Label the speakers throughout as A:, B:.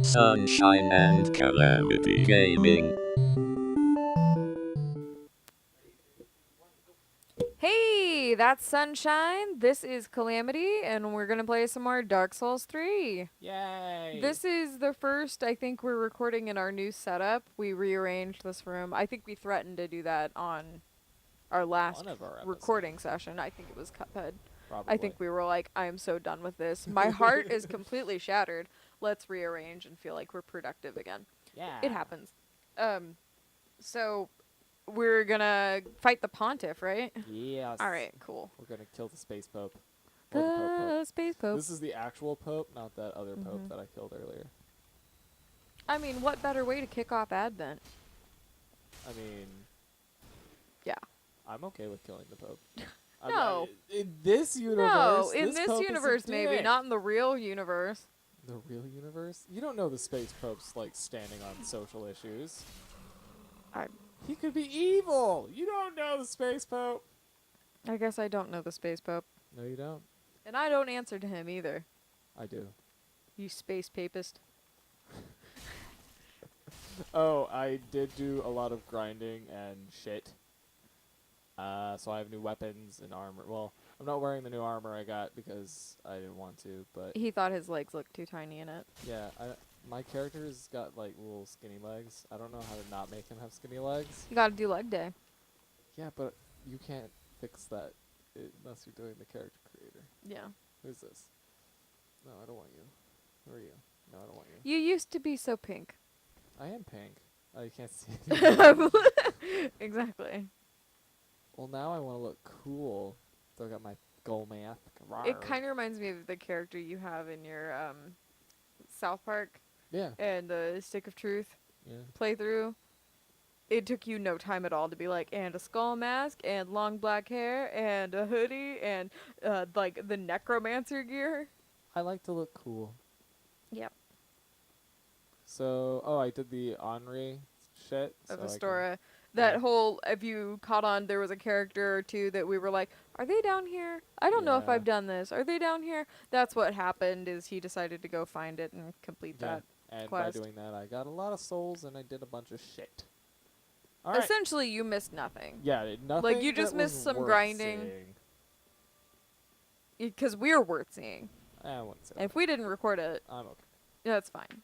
A: Sunshine and Calamity Gaming.
B: Hey, that's Sunshine. This is Calamity, and we're gonna play some more Dark Souls 3.
C: Yay!
B: This is the first I think we're recording in our new setup. We rearranged this room. I think we threatened to do that on our last
C: One of our
B: recording
C: episodes.
B: session. I think it was Cuphead.
C: Probably.
B: I think we were like, I am so done with this. My heart is completely shattered. Let's rearrange and feel like we're productive again.
C: Yeah.
B: It happens. So we're gonna fight the Pontiff, right?
C: Yes.
B: All right, cool.
C: We're gonna kill the space pope. Or the
B: The space pope.
C: This is the actual pope, not that other pope
B: Mhm.
C: that I killed earlier.
B: I mean, what better way to kick off Advent?
C: I mean,
B: Yeah.
C: I'm okay with killing the pope.
B: No.
C: In this universe.
B: No, in this
C: pope is a
B: universe maybe,
C: dick.
B: not in the real universe.
C: The real universe. You don't know the space pope's like standing on social issues. He could be evil. You don't know the space pope.
B: I guess I don't know the space pope.
C: No, you don't.
B: And I don't answer to him either.
C: I do.
B: You space papist.
C: Oh, I did do a lot of grinding and shit. So I have new weapons and armor. Well, I'm not wearing the new armor I got because I didn't want to, but
B: He thought his legs looked too tiny in it.
C: yeah, my character's got like little skinny legs. I don't know how to not make him have skinny legs.
B: You gotta do leg day.
C: Yeah, but you can't fix that unless you're doing the character creator.
B: Yeah.
C: Who's this? No, I don't want you. Who are you? No, I don't want you.
B: You used to be so pink.
C: I am pink. Oh, you can't see it.
B: Exactly.
C: Well, now I want to look cool. So I got my gold mask.
B: It kind of reminds me of the character you have in your South Park
C: Yeah.
B: and the Stick of Truth
C: Yeah.
B: playthrough. It took you no time at all to be like, and a skull mask, and long black hair, and a hoodie, and like the necromancer gear.
C: I like to look cool.
B: Yep.
C: So, I did the Henri shit.
B: Of
C: so I
B: Astora.
C: can-
B: That
C: yeah.
B: whole, if you caught on, there was a character or two that we were like, are they down here? I don't know if
C: Yeah.
B: I've done this. Are they down here? That's what happened, is he decided to go find it and complete
C: Yeah.
B: that.
C: And
B: quest.
C: by doing that, I got a lot of souls and I did a bunch of shit. All right.
B: Essentially, you missed nothing.
C: Yeah, nothing.
B: you just
C: that
B: missed
C: was
B: some
C: worth
B: grinding.
C: seeing.
B: Because we're worth seeing.
C: I wouldn't say
B: And if we didn't record it,
C: that. I'm okay.
B: that's fine.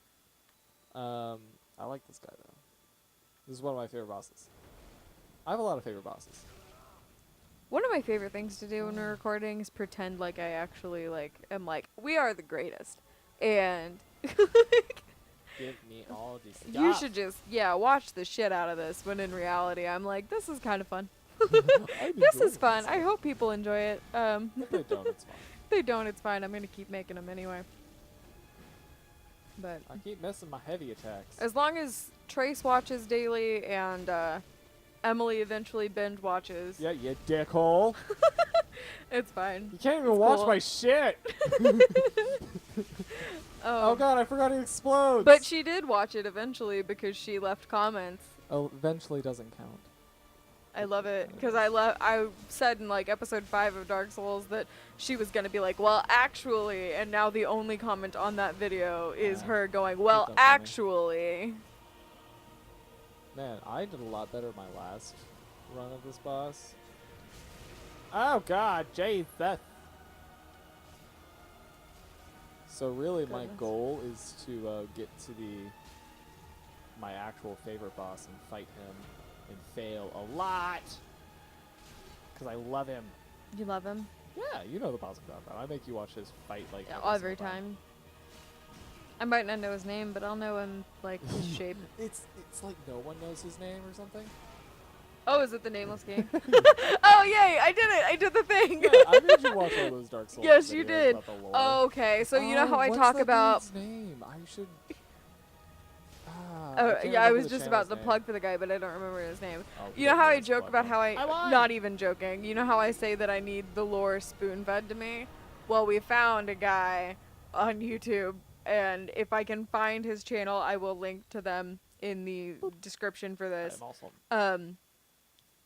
C: I like this guy though. This is one of my favorite bosses. I have a lot of favorite bosses.
B: One of my favorite things to do when we're recording is pretend like I actually am like, we are the greatest. And
C: Give me all these.
B: you should just, watch the shit out of this, when in reality I'm like, this is kind of fun. This is fun. I hope people enjoy it.
C: If they don't, it's fine.
B: If they don't, it's fine. I'm going to keep making them anyway. But
C: I keep missing my heavy attacks.
B: as long as Trace watches daily and Emily eventually binge watches,
C: Yeah, you dickhole.
B: it's fine.
C: You can't even
B: It's
C: watch
B: cool.
C: my shit. Oh god, I forgot it explodes.
B: But she did watch it eventually because she left comments.
C: Oh, eventually doesn't count.
B: I love it because I said in like episode 5 of Dark Souls that she was gonna be like, well, actually, and now the only comment on that video is
C: Yeah.
B: her going, well,
C: That's funny.
B: actually.
C: Man, I did a lot better my last run of this boss. Oh god, Jesus. So really my
B: Goodness.
C: goal is to get to my actual favorite boss and fight him and fail a lot. Because I love him.
B: You love him?
C: Yeah, you know the boss I'm talking about. I make you watch his fight like
B: Yeah,
C: every
B: every
C: single
B: time. I might not know his name, but I'll know him like his shape.
C: It's like no one knows his name or something.
B: Oh, is it the nameless game? Oh, yay! I did it! I did the thing!
C: Yeah, I made you watch all those Dark Souls
B: Yes, you
C: videos
B: did.
C: about the lore.
B: Oh, okay, so you know how I
C: what's
B: talk
C: that
B: about...
C: dude's name? I should...
B: Oh,
C: can't
B: yeah, I
C: remember
B: was
C: the
B: just about to
C: channel's
B: plug for the guy, but I don't remember his name.
C: name. Oh,
B: You know how I
C: goodness,
B: joke
C: what
B: about
C: the-
B: how
C: I won!
B: not even joking, you know how I say that I need the lore spoon-fed to me? Well, we found a guy on YouTube, and if I can find his channel, I will link to them in the description for this.
C: I'm also...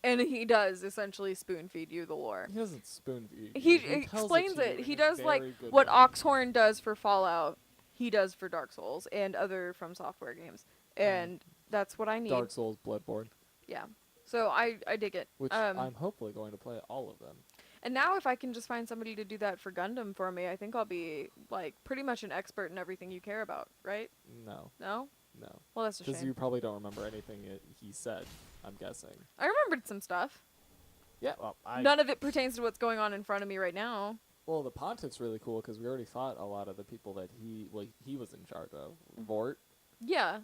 B: And he does essentially spoon-feed you the lore.
C: He doesn't spoon feed you.
B: He
C: tells
B: explains
C: to
B: it.
C: you
B: He
C: in a
B: does like
C: very good
B: what
C: way.
B: Oxhorn does for Fallout. he does for Dark Souls and other From Software games, and that's what I need.
C: Dark Souls, Bloodborne,
B: Yeah. So I dig it.
C: which I'm hopefully going to play all of them.
B: And now if I can just find somebody to do that for Gundam for me, I think I'll be like pretty much an expert in everything you care about, right?
C: No.
B: No?
C: No.
B: Well, that's a
C: Because
B: shame.
C: you probably don't remember anything he said, I'm guessing.
B: I remembered some stuff.
C: Yeah, well,
B: None of it pertains to what's going on in front of me right now.
C: Well, the Pontiff's really cool because we already fought a lot of the people that he was in charge of. Vort
B: Yeah.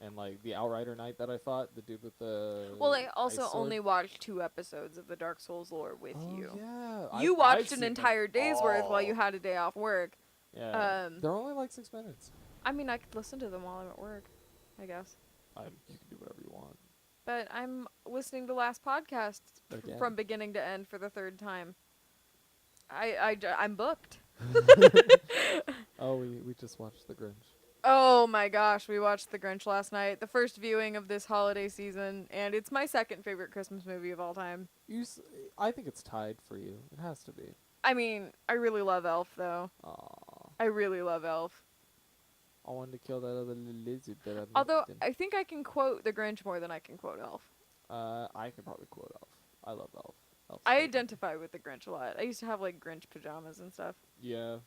C: and, like, the Outrider Knight that I fought, the dude with the
B: Well, I also
C: ice sword.
B: only watched 2 episodes of the Dark Souls lore with you.
C: Yeah.
B: You
C: I've
B: watched
C: seen
B: an
C: them
B: entire day's worth while you
C: all.
B: had a day off work.
C: Yeah. They're only like 6 minutes.
B: I mean, I could listen to them while I'm at work, I guess.
C: You can do whatever you want.
B: But I'm listening to last podcast
C: Again.
B: from beginning to end for the 3rd time. I'm booked.
C: Oh, we just watched The Grinch.
B: Oh my gosh, we watched The Grinch last night. The first viewing of this holiday season, and it's my 2nd favorite Christmas movie of all time.
C: I think it's tied for you. It has to be.
B: I mean, I really love Elf, though.
C: Aww.
B: I really love Elf.
C: I wanted to kill that other little lizard that I
B: Although,
C: met.
B: I think I can quote The Grinch more than I can quote Elf.
C: I could probably quote Elf. I love Elf. Elf's
B: I
C: great.
B: identify with The Grinch a lot. I used to have, like, Grinch pajamas and stuff.
C: Yeah.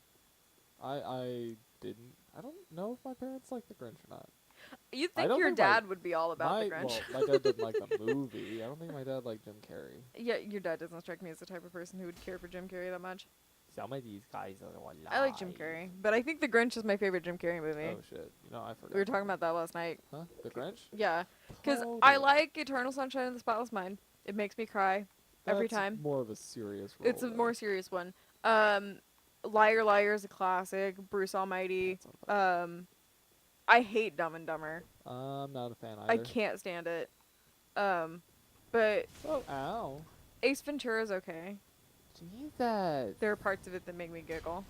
C: I didn't. I don't know if my parents like The Grinch or not.
B: You'd
C: I
B: think
C: don't
B: your
C: think
B: dad would be all about
C: my,
B: The Grinch.
C: Well, my dad didn't like the movie. I don't think my dad liked Jim Carrey.
B: Yeah, your dad doesn't strike me as the type of person who would care for Jim Carrey that much.
C: Some of these guys are alive.
B: I like Jim Carrey, but I think The Grinch is my favorite Jim Carrey movie.
C: Oh shit! You know I forgot.
B: We were talking about that last night.
C: Huh? The Grinch?
B: Yeah, because I
C: Totally.
B: like Eternal Sunshine of the Spotless Mind. It makes me cry every
C: That's
B: time.
C: More of a serious role.
B: It's a
C: though.
B: more serious one. Liar Liar is a classic. Bruce Almighty.
C: That's not a fun-
B: I hate Dumb and Dumber.
C: I'm not a fan either.
B: I can't stand it. But
C: Oh, ow.
B: Ace Ventura's okay.
C: Jesus.
B: There are parts of it that make me giggle.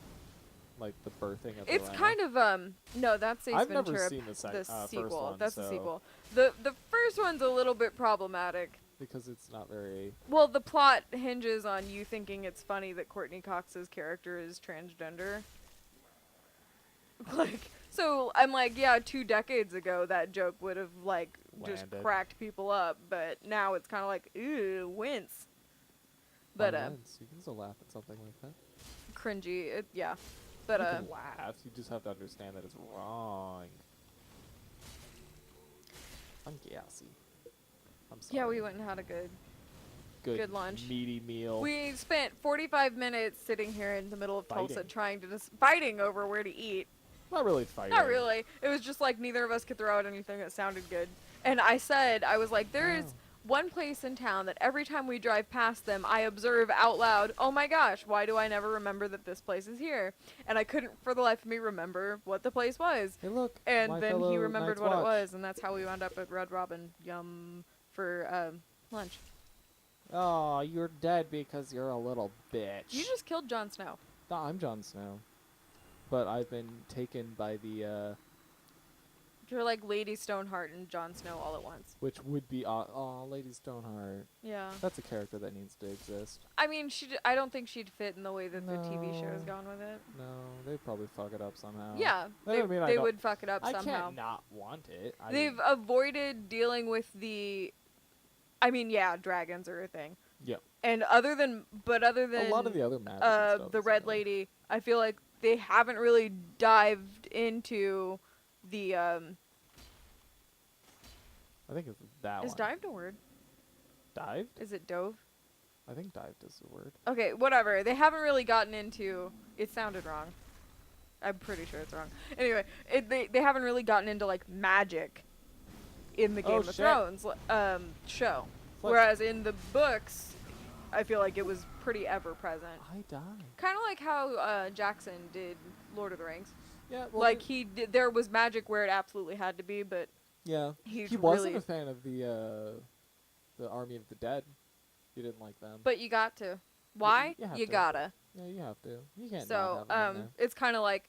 C: Like the birthing of the
B: It's
C: rhino.
B: kind of no, that's Ace
C: I've
B: Ventura.
C: never seen the
B: the
C: first
B: sequel.
C: one,
B: That's the
C: so-
B: sequel. The first one's a little bit problematic.
C: Because it's not very.
B: Well, the plot hinges on you thinking it's funny that Courtney Cox's character is transgender. Like, so I'm like, yeah, 2 decades ago that joke would have like just
C: Landed.
B: cracked people up, but now it's kind of like, ew, wince. But
C: You can still laugh at something like that.
B: cringy, yeah. But
C: you can laugh. You just have to understand that it's wrong. I'm gassy. I'm sorry.
B: yeah, we went and had a good lunch.
C: meaty meal.
B: We spent 45 minutes sitting here in the middle of Tulsa
C: Fighting.
B: trying to fighting over where to eat.
C: Not really fighting.
B: Not really. It was just like neither of us could throw out anything that sounded good. And I was like, there is
C: Wow.
B: one place in town that every time we drive past them, I observe out loud, oh my gosh, why do I never remember that this place is here? And I couldn't for the life of me remember what the place was.
C: Hey, look.
B: And
C: my
B: then he
C: fellow
B: remembered
C: Night's
B: what it
C: Watch.
B: was, and that's how we wound up at Red Robin Yum for lunch.
C: Oh, you're dead because you're a little bitch.
B: You just killed Jon Snow.
C: No, I'm Jon Snow. But I've been taken by the,
B: You're like Lady Stoneheart and Jon Snow all at once.
C: which would be, Lady Stoneheart.
B: Yeah.
C: That's a character that needs to exist.
B: I mean, I don't think she'd fit in the way that the TV show has
C: No.
B: gone with it.
C: No, they'd probably fuck it up somehow.
B: Yeah,
C: That
B: they,
C: doesn't mean I
B: they
C: don't-
B: would fuck it up
C: I
B: somehow.
C: can't not want it.
B: They've avoided dealing with I mean, yeah, dragons are a thing.
C: Yeah.
B: And other than
C: A lot of the other magic and stuff
B: the
C: is
B: Red
C: fine.
B: Lady, I feel like they haven't really dived into the
C: I think it's that
B: is
C: one.
B: dived a word?
C: Dived?
B: Is it dove?
C: I think dived is the word.
B: Okay, whatever. They haven't really gotten into. It sounded wrong. I'm pretty sure it's wrong. Anyway, they haven't really gotten into like magic in the Game of
C: shit.
B: Thrones show.
C: What?
B: Whereas in the books, I feel like it was pretty ever present.
C: I died.
B: Kind of like how Jackson did Lord of the Rings.
C: Yeah, well,
B: Like there was magic where it absolutely had to be, but
C: yeah.
B: he
C: wasn't
B: really.
C: a fan of the Army of the Dead. He didn't like them.
B: But you got to. Why?
C: you have
B: You
C: to.
B: gotta.
C: Yeah, you have to. You can't
B: So,
C: not have them in
B: it's kind of like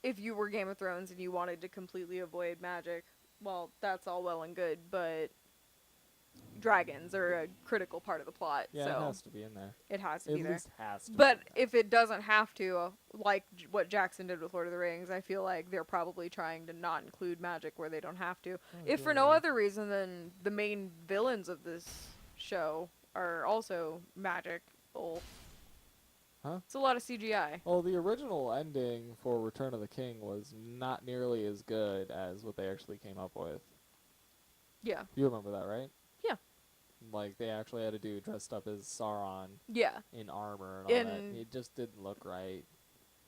B: if you were Game of Thrones and you wanted to completely avoid magic, well, that's all well and good, but dragons are a critical part of the plot.
C: Yeah,
B: so
C: it has to be in there.
B: it has to
C: At
B: be there.
C: least has to.
B: But
C: be in
B: if it doesn't have to, like what Jackson did with Lord of the Rings, I feel like they're probably trying to not include magic where they don't have to.
C: there.
B: If for no other reason than the main villains of this show are also magical.
C: Huh?
B: It's a lot of CGI.
C: Well, the original ending for Return of the King was not nearly as good as what they actually came up with.
B: Yeah.
C: You remember that, right?
B: Yeah.
C: Like, they actually had a dude dressed up as Sauron
B: Yeah.
C: in armor and all that.
B: In-
C: It just didn't look right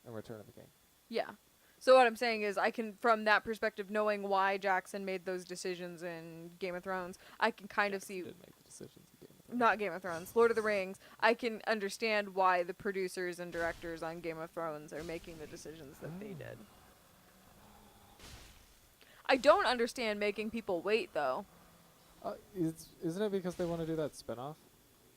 C: in Return of the King.
B: Yeah. So what I'm saying is I can, from that perspective, knowing why Jackson made those decisions in Game of Thrones, I can kind of see,
C: Did make the decisions in Game of Thrones.
B: not Game of Thrones, Lord of the Rings, I can understand why the producers and directors on Game of Thrones are making the decisions that they did. I don't understand making people wait, though.
C: Isn't it because they want to do that spinoff?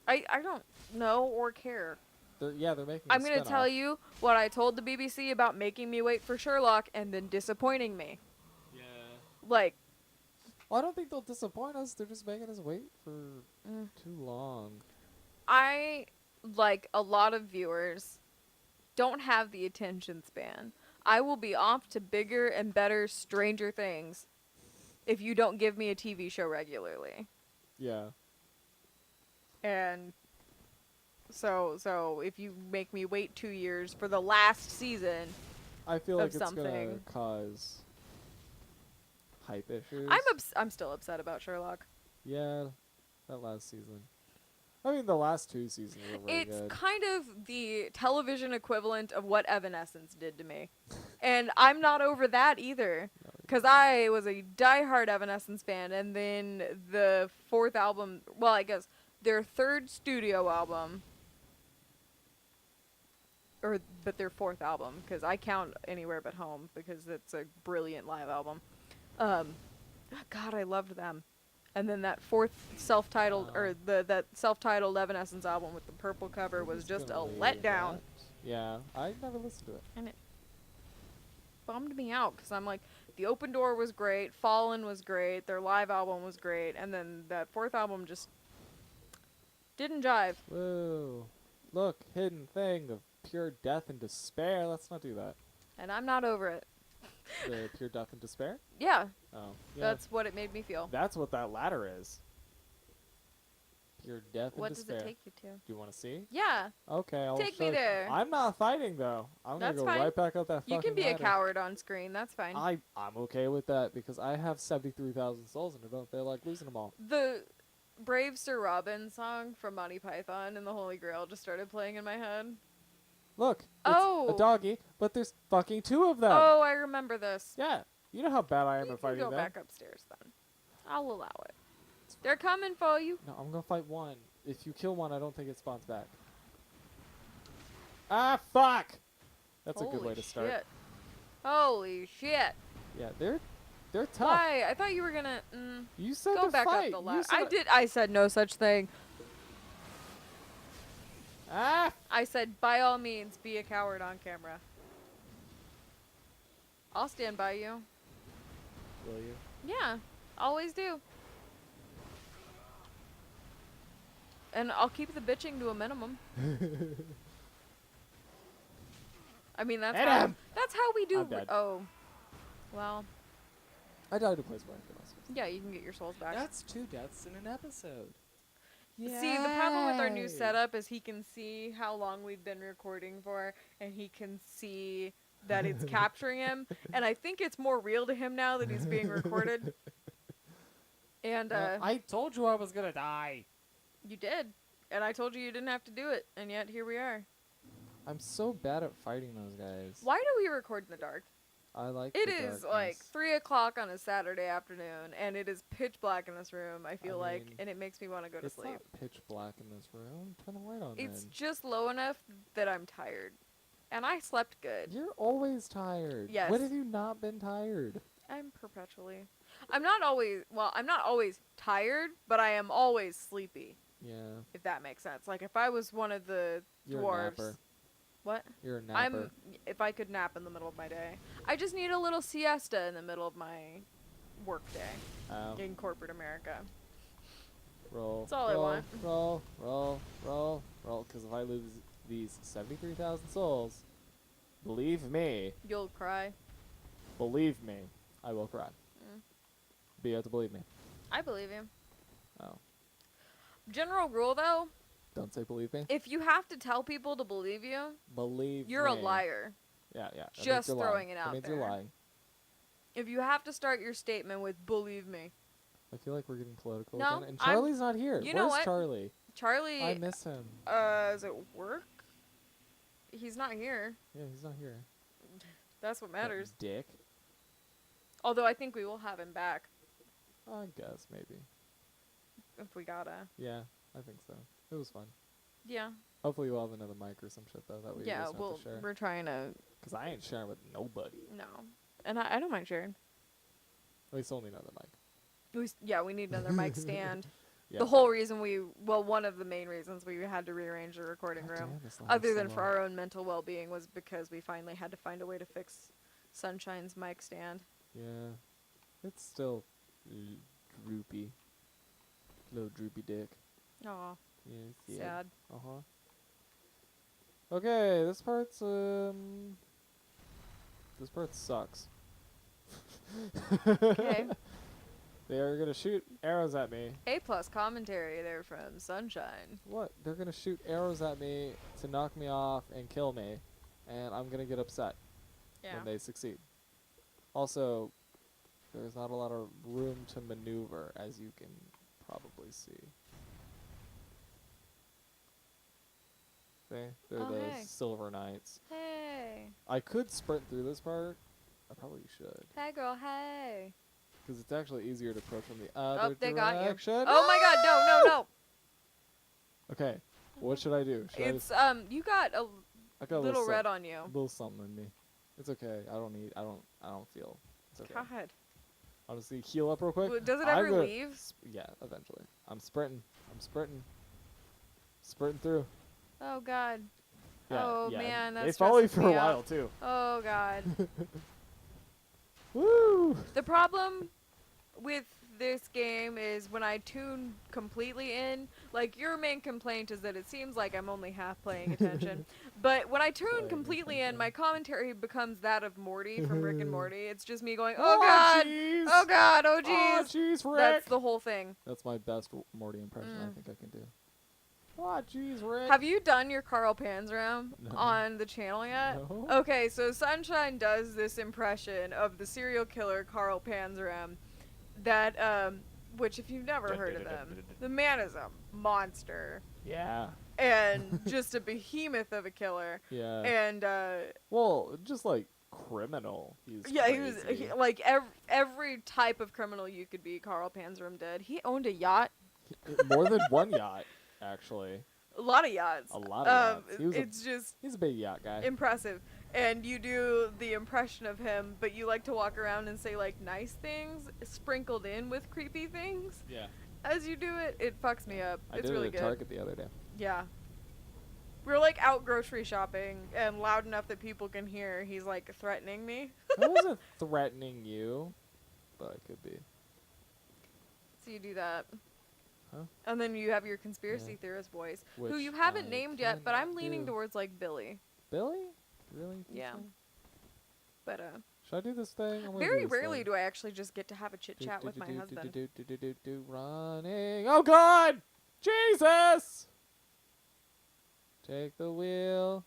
B: I don't know or care.
C: They're making.
B: I'm going to tell you what I told the BBC about making me wait for Sherlock and then disappointing me.
C: Yeah.
B: Like,
C: Well, I don't think they'll disappoint us. They're just making us wait for too long.
B: I, like a lot of viewers, don't have the attention span. I will be off to bigger and better Stranger Things if you don't give me a TV show regularly.
C: Yeah.
B: And so if you make me wait 2 years for the last season,
C: I feel like
B: Of
C: it's gonna
B: something.
C: cause hype issues.
B: I'm still upset about Sherlock.
C: Yeah, that last season. I mean, the last 2 seasons were very
B: It's
C: good.
B: kind of the television equivalent of what Evanescence did to me. And I'm not over that either.
C: No,
B: Because I was a diehard Evanescence fan, and then the fourth album, well, I guess their third studio album, but their fourth album, because I count Anywhere But Home, because it's a brilliant live album. God, I loved them. And then that fourth self-titled, that self-titled Evanescence album with the purple cover
C: We're
B: was just a
C: gonna leave
B: letdown.
C: that. Yeah, I never listened to it.
B: And it bummed me out, because I'm like, the Open Door was great, Fallen was great, their live album was great, and then that fourth album just didn't jive.
C: Whoa. Look, hidden thing of pure death and despair. Let's not do that.
B: And I'm not over it.
C: The pure death and despair?
B: Yeah,
C: Oh. Yeah.
B: that's what it made me feel.
C: That's what that ladder is. Pure death
B: What
C: and
B: does
C: despair.
B: it take you to?
C: Do you want to see?
B: Yeah,
C: Okay, I'll
B: Take
C: show
B: me
C: you.
B: there.
C: I'm not fighting though. I'm
B: That's
C: gonna go
B: fine.
C: right back up that fucking
B: you can be a
C: ladder.
B: coward on screen, that's fine.
C: I'm okay with that because I have 73,000 souls and I don't feel like losing them all.
B: The Brave Sir Robin song from Monty Python and the Holy Grail just started playing in my head.
C: Look, it's
B: Oh.
C: a doggy, but there's fucking 2 of them.
B: Oh, I remember this.
C: Yeah, you know how bad I am
B: You
C: at
B: can
C: fighting
B: go
C: them.
B: back upstairs then. I'll allow it. They're coming for you.
C: No, I'm gonna fight one. If you kill one, I don't think it spawns back. Ah, fuck! That's a good way to start.
B: Shit. Holy shit.
C: Yeah, they're tough.
B: Why? I thought you were gonna
C: You said
B: go
C: to
B: back
C: fight.
B: up the
C: You
B: ladder.
C: said
B: I said no such thing.
C: Ah!
B: I said by all means be a coward on camera. I'll stand by you.
C: Will you?
B: Yeah, always do. And I'll keep the bitching to a minimum. I mean, that's
C: Hit
B: how,
C: him!
B: that's how we do.
C: I'm dead.
B: Oh, well,
C: I died to play Spider-Man.
B: yeah, you can get your souls back.
D: That's 2 deaths in an episode.
B: See, the problem with our new setup is he can see how long we've been recording for, and he can see that it's capturing him, and I think it's more real to him now that he's being recorded. And
C: I told you I was gonna die.
B: you did, and I told you you didn't have to do it, and yet here we are.
C: I'm so bad at fighting those guys.
B: Why do we record in the dark?
C: I like
B: It
C: the
B: is like
C: darkness.
B: 3 o'clock on a Saturday afternoon, and it is pitch black in this room, I feel like,
C: mean,
B: and it makes me want to go to
C: It's
B: sleep.
C: not pitch black in this room. Turn the light on
B: It's
C: then.
B: just low enough that I'm tired. And I slept good.
C: You're always tired.
B: Yes.
C: When have you not been tired?
B: I'm perpetually. I'm not always tired, but I am always sleepy,
C: Yeah.
B: if that makes sense. Like, if I was one of the
C: You're
B: dwarves.
C: a napper.
B: What?
C: You're a napper.
B: If I could nap in the middle of my day. I just need a little siesta in the middle of my work day
C: Oh.
B: in corporate America.
C: roll.
B: That's all I
C: roll,
B: want.
C: Roll, roll, roll, roll. Because if I lose these 73,000 souls, believe me,
B: You'll cry.
C: I will cry.
B: Mm.
C: But you have to believe me.
B: I believe you.
C: Oh.
B: General rule, though,
C: Don't say believe me.
B: if you have to tell people to believe you,
C: Believe
B: you're a
C: me.
B: liar.
C: Yeah, yeah. That means
B: Just
C: you're
B: throwing
C: lying.
B: it out
C: That means
B: there.
C: you're lying.
B: If you have to start your statement with "believe me,"
C: I feel like we're getting political
B: No,
C: again. And
B: I'm-
C: Charlie's not here.
B: you know
C: Where's
B: what?
C: Charlie?
B: Charlie,
C: I miss him.
B: is at work? He's not here.
C: Yeah, he's not here.
B: That's what
C: That
B: matters.
C: dick.
B: Although I think we will have him back
C: I guess, maybe.
B: if we gotta.
C: Yeah, I think so. It was fun.
B: Yeah.
C: Hopefully we'll have another mic or some shit, though, that we
B: Yeah.
C: just have
B: Well,
C: to share.
B: we're trying to.
C: Because I ain't sharing with nobody.
B: No. And I don't mind sharing.
C: At least only another mic.
B: We need another mic stand.
C: Yeah.
B: The whole reason one of the main reasons we had to rearrange the recording
C: God
B: room,
C: damn, this
B: other
C: lasted
B: than
C: so
B: for
C: long.
B: our own mental well-being, was because we finally had to find a way to fix Sunshine's mic stand.
C: Yeah. It's still droopy. Little droopy dick.
B: Aw,
C: Yeah, it's
B: sad.
C: Uh-huh. Okay, this part sucks.
B: Okay.
C: They are gonna shoot arrows at me.
B: A+ commentary there from Sunshine.
C: What? They're gonna shoot arrows at me to knock me off and kill me, and I'm gonna get upset
B: Yeah.
C: when they succeed. Also, there's not a lot of room to maneuver, as you can probably see. See? They're
B: Oh,
C: the
B: hey.
C: Silver Knights.
B: Hey.
C: I could sprint through this part. I probably should.
B: Hey, girl, hey.
C: Because it's actually easier to approach from the other
B: Oh, they got you.
C: direction.
B: Oh my god, no.
C: Okay, what should I do? Should
B: It's, you got a
C: I got a
B: little
C: some-
B: red on you.
C: little something in me. It's okay. I don't feel. It's okay.
B: God.
C: Honestly, heal up real quick.
B: Well, does it
C: I'm
B: ever
C: gonna
B: leave?
C: Yeah, eventually. I'm sprinting. Sprinting through.
B: Oh god.
C: Yeah,
B: Oh,
C: yeah.
B: man,
C: They
B: that
C: follow you
B: stresses
C: for a
B: me out.
C: while too.
B: Oh god.
C: Woo!
B: The problem with this game is when I tune completely in, like your main complaint is that it seems like I'm only half paying attention. But when I tune
C: Paying
B: completely in,
C: attention.
B: my commentary becomes that of Morty from Rick and Morty. It's just me going,
C: Oh,
B: oh god,
C: jeez.
B: oh god, oh
C: Oh,
B: jeez.
C: jeez, Rick.
B: That's the whole thing.
C: That's my best Morty impression I
B: Mm.
C: think I can do. Oh, jeez, Rick.
B: Have you done your Carl Panzram
C: No.
B: on the channel yet?
C: No.
B: Okay, so Sunshine does this impression of the serial killer Carl Panzram that, which if you've never heard of him, the man is a monster
C: Yeah.
B: and just a behemoth of a killer.
C: Yeah.
B: And,
C: Well, just like criminal. He's
B: yeah,
C: crazy.
B: like every type of criminal you could be, Carl Panzram did. He owned a yacht,
C: More than one yacht, actually.
B: a lot of yachts.
C: A lot of yachts. He was
B: It's just
C: he's a big yacht guy.
B: impressive. And you do the impression of him, but you like to walk around and say like nice things sprinkled in with creepy things.
C: Yeah.
B: As you do it, it fucks me up.
C: I
B: It's
C: did
B: really
C: it
B: good.
C: at Target the other day.
B: Yeah. We were like out grocery shopping and loud enough that people can hear. He's like threatening me.
C: I wasn't threatening you, but I could be.
B: So you do that.
C: Huh?
B: And then you have your conspiracy
C: Yeah.
B: theorist voice, who
C: Which
B: you haven't
C: I
B: named yet, but I'm
C: cannot
B: leaning
C: do.
B: towards like Billy.
C: Billy? Really? Think
B: Yeah.
C: so?
B: But
C: Should I do this thing? I'm gonna
B: very
C: do this
B: rarely
C: thing.
B: do I actually just get to have a chit chat with my husband.
C: Running. Oh God! Jesus! Take the wheel.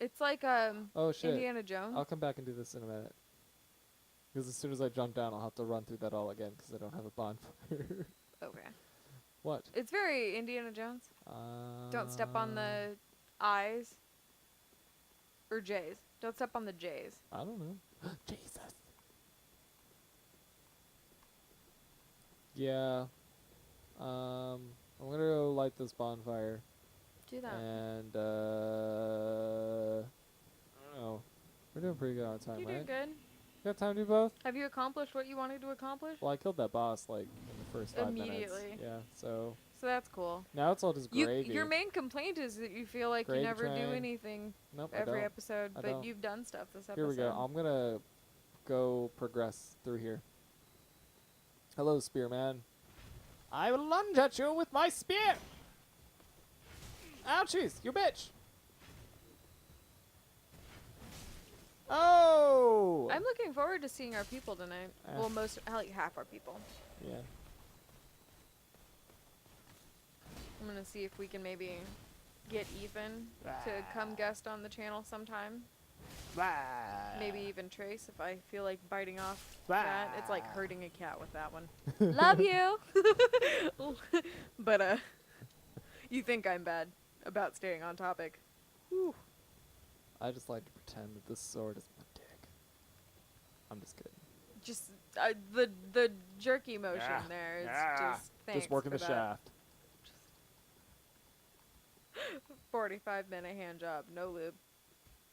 B: It's like
C: Oh shit!
B: Indiana Jones.
C: I'll come back and do this in a minute. Because as soon as I jump down, I'll have to run through that all again because I don't have a bonfire.
B: Okay.
C: What?
B: It's very Indiana Jones. Don't step on the I's. Or J's. Don't step on the J's.
C: I don't know. Jesus. Yeah. I'm gonna go light this bonfire.
B: Do that.
C: And I don't know. We're doing pretty good on time,
B: You
C: right?
B: did good.
C: Got time to do both?
B: Have you accomplished what you wanted to accomplish?
C: Well, I killed that boss like in the first 5 minutes.
B: Immediately.
C: Yeah. So
B: So that's cool.
C: now it's all just gravy.
B: Your main complaint is that you feel like
C: Gravy
B: you never do
C: train.
B: anything
C: Nope. I
B: every
C: don't.
B: episode,
C: I
B: but
C: don't.
B: you've done stuff this episode.
C: Here we go. I'm gonna go progress through here. Hello, Spearman. I will lunge at you with my spear. Ouchies, you bitch. Oh!
B: I'm looking forward to seeing our people tonight.
C: Eh.
B: Well, like half our people.
C: Yeah.
B: I'm gonna see if we can maybe get Ethan to come guest on the channel sometime. Maybe even Trace if I feel like biting off that. It's like hurting a cat with that one. Love you! But, you think I'm bad about staying on topic.
C: Whew. I just like to pretend that this sword is my dick. I'm just kidding.
B: Just, the jerky motion there is just, thanks
C: Just working
B: for
C: the
B: that.
C: shaft.
B: 45-minute hand job, no lube.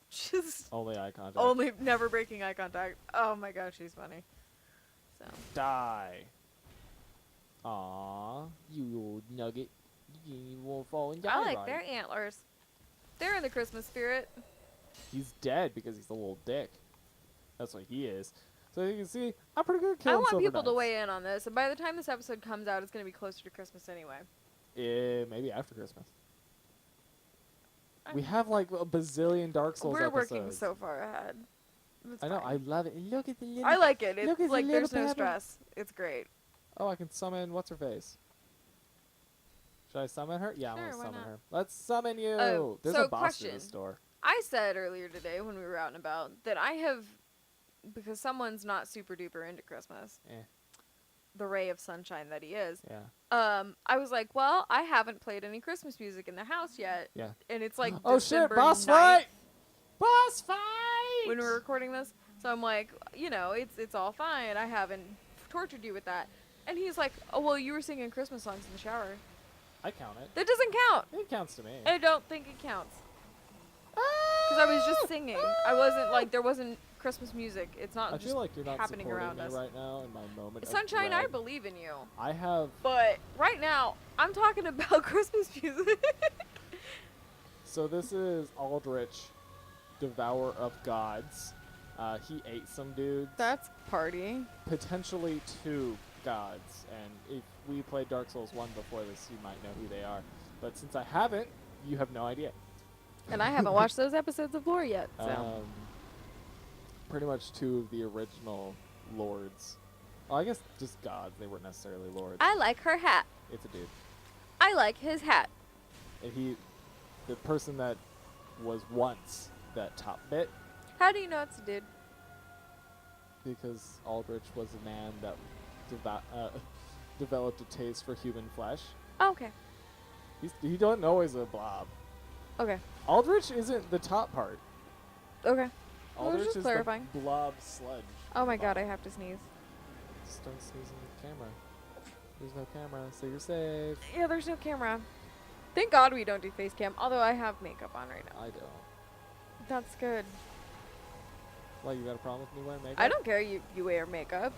B: Just
C: Only eye contact.
B: only never breaking eye contact. Oh my gosh, she's funny. So
C: Die. Aw, you old nugget. You won't fall and die.
B: I like
C: right?
B: their antlers. They're in the Christmas spirit.
C: He's dead because he's a little dick. That's what he is. So you can see, I'm pretty good at
B: I
C: killing
B: want
C: silver
B: people to
C: knights.
B: weigh in on this, and by the time this episode comes out, it's gonna be closer to Christmas anyway.
C: Maybe after Christmas. We
B: I'm-
C: have like a bazillion Dark Souls
B: We're
C: episodes.
B: working so far ahead. It's
C: I know,
B: fine.
C: I love it. Look at the little...
B: I like it.
C: Look
B: It's
C: at the
B: like there's
C: little
B: no
C: pebble.
B: stress. It's great.
C: Oh, I can summon what's-her-face. Should I summon her? Yeah, I'm
B: Sure,
C: gonna
B: why
C: summon
B: not?
C: her. Let's summon you!
B: Oh,
C: There's
B: so
C: a boss in
B: question.
C: the store.
B: I said earlier today when we were out and about that I have, because someone's not super duper into Christmas,
C: Eh.
B: the ray of sunshine that he is.
C: Yeah.
B: I was like, well, I haven't played any Christmas music in the house yet,
C: Yeah.
B: and it's like
C: Oh shit,
B: December
C: boss
B: 9th
C: fight! Boss fight!
B: when we're recording this. So I'm like, you know, it's all fine. I haven't tortured you with that. And he's like, oh well, you were singing Christmas songs in the shower.
C: I count it.
B: That doesn't count.
C: It counts to me.
B: I don't think it counts. Because I was just singing. I wasn't like, there wasn't Christmas music. It's not
C: I
B: just
C: feel like you're not
B: happening
C: supporting
B: around
C: me
B: us.
C: right now in my moment of
B: Sunshine, I
C: dread.
B: believe in you.
C: I have...
B: But right now, I'm talking about Christmas music.
C: So this is Aldrich, Devourer of Gods. He ate some dudes.
B: That's party.
C: Potentially 2 gods. And if we played Dark Souls 1 before this, you might know who they are. But since I haven't, you have no idea.
B: And I haven't watched those episodes of Lore yet, so.
C: Pretty much 2 of the original lords. Well, I guess just gods. They weren't necessarily lords.
B: I like her hat.
C: It's a dude.
B: I like his hat.
C: And the person that was once that top bit,
B: How do you know it's a dude?
C: because Aldrich was a man that developed a taste for human flesh.
B: Oh, okay.
C: He don't always a blob.
B: Okay.
C: Aldrich isn't the top part.
B: Okay. I was
C: Aldrich
B: just
C: is
B: clarifying.
C: the blob sludge.
B: Oh my god, I
C: bottom.
B: have to sneeze.
C: Just don't sneeze in the camera. There's no camera, so you're safe.
B: Yeah, there's no camera. Thank God we don't do face cam, although I have makeup on right now.
C: I don't.
B: That's good.
C: Why, you got a problem with me wearing makeup?
B: I don't care you wear makeup.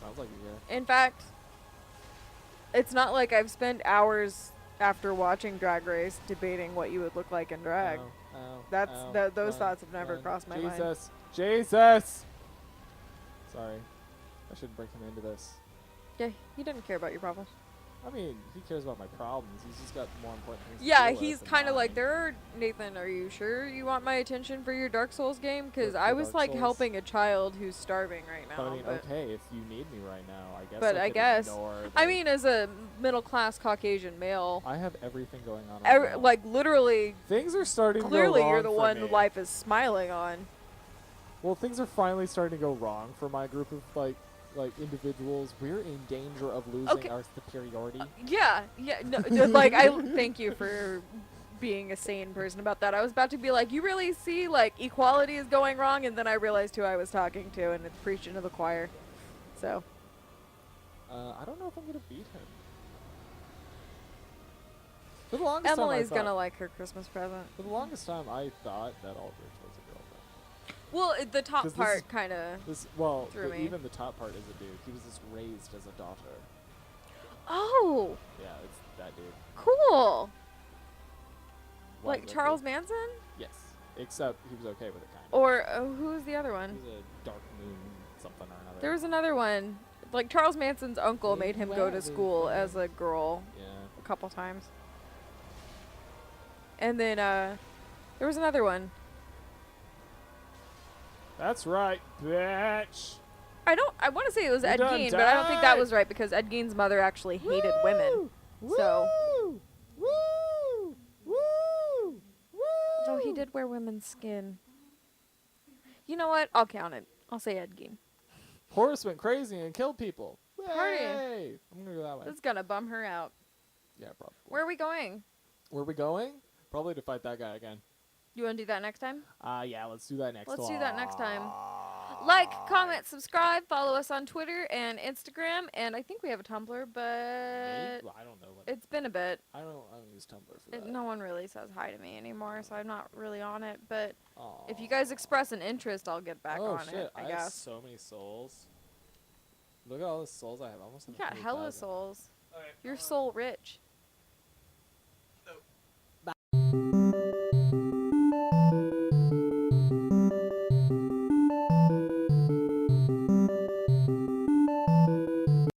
C: Sounds like you do.
B: In fact, it's not like I've spent hours after watching Drag Race debating what you would look like in drag. Those thoughts have never crossed my mind.
C: Jesus! Jesus! Sorry. I shouldn't bring him into this.
B: Yeah, he didn't care about your problems.
C: I mean, he cares about my problems. He's just got more important things
B: Yeah,
C: to deal
B: he's
C: with than
B: kind of like,
C: mine.
B: Nathan, are you sure you want my attention for your Dark Souls game? Because
C: For
B: I was
C: Dark
B: like
C: Souls?
B: helping a child who's starving right now.
C: But I mean,
B: but
C: okay, if you need me right now, I guess
B: But I
C: could
B: guess-
C: ignore
B: I
C: the-
B: mean, as a middle-class Caucasian male,
C: I have everything going on right now.
B: like literally,
C: Things are starting
B: clearly
C: to go wrong
B: you're the
C: for
B: one
C: me.
B: life is smiling on.
C: Well, things are finally starting to go wrong for my group of like individuals. We're in danger of losing
B: Okay.
C: our superiority.
B: Yeah, no, like I thank you for being a sane person about that. I was about to be like, you really see like equality is going wrong, and then I realized who I was talking to, and it's preaching to the choir. So
C: I don't know if I'm gonna beat him. For the longest
B: Emily's
C: time,
B: gonna like her Christmas present.
C: For the longest time, I thought that Aldrich was a girlfriend.
B: Well, the top
C: 'Cause this
B: part
C: is-
B: kind of. Through me.
C: Even the top part is a dude. He was just raised as a daughter.
B: Oh,
C: Yeah, it's that dude.
B: cool.
C: Why
B: Like
C: is that
B: Charles
C: dude?
B: Manson,
C: Yes, except he was okay with it, kind of.
B: or who's the other
C: He
B: one?
C: was a dark moon something or another.
B: There was another one. Like, Charles Manson's uncle made him go to
C: Well,
B: school as a girl
C: Yeah.
B: a couple times. And then, there was another one.
C: That's right, bitch.
B: I want to say it was
C: You
B: Ed
C: done
B: Gein, but I don't think that
C: died.
B: was right because Ed Gein's mother actually hated women.
C: Woo!
B: So-
C: Woo! Woo! Woo! Woo!
B: So he did wear women's skin. You know what? I'll count it. I'll say Ed Gein.
C: Horse went crazy and killed people.
B: Party.
C: Yay! I'm gonna go that way.
B: This is gonna bum her out.
C: Yeah, probably.
B: Where are we going?
C: Where are we going? Probably to fight that guy again.
B: You want to do that next time?
C: Yeah, let's do that next
B: Let's do that next time.
C: time.
B: Like, comment, subscribe, follow us on Twitter and Instagram, and I think we have a Tumblr, but
C: Well, I don't know what.
B: it's been a bit.
C: I don't use Tumblr for that.
B: No one really says hi to me anymore, so I'm not really on it. But
C: Aw.
B: if you guys express an interest, I'll get back
C: oh
B: on
C: shit!
B: it. I
C: have
B: guess.
C: so many souls. Look at all the souls I have. Almost.
B: You got hella
C: 100,000.
B: souls.
D: Okay,
B: You're soul rich.
D: So-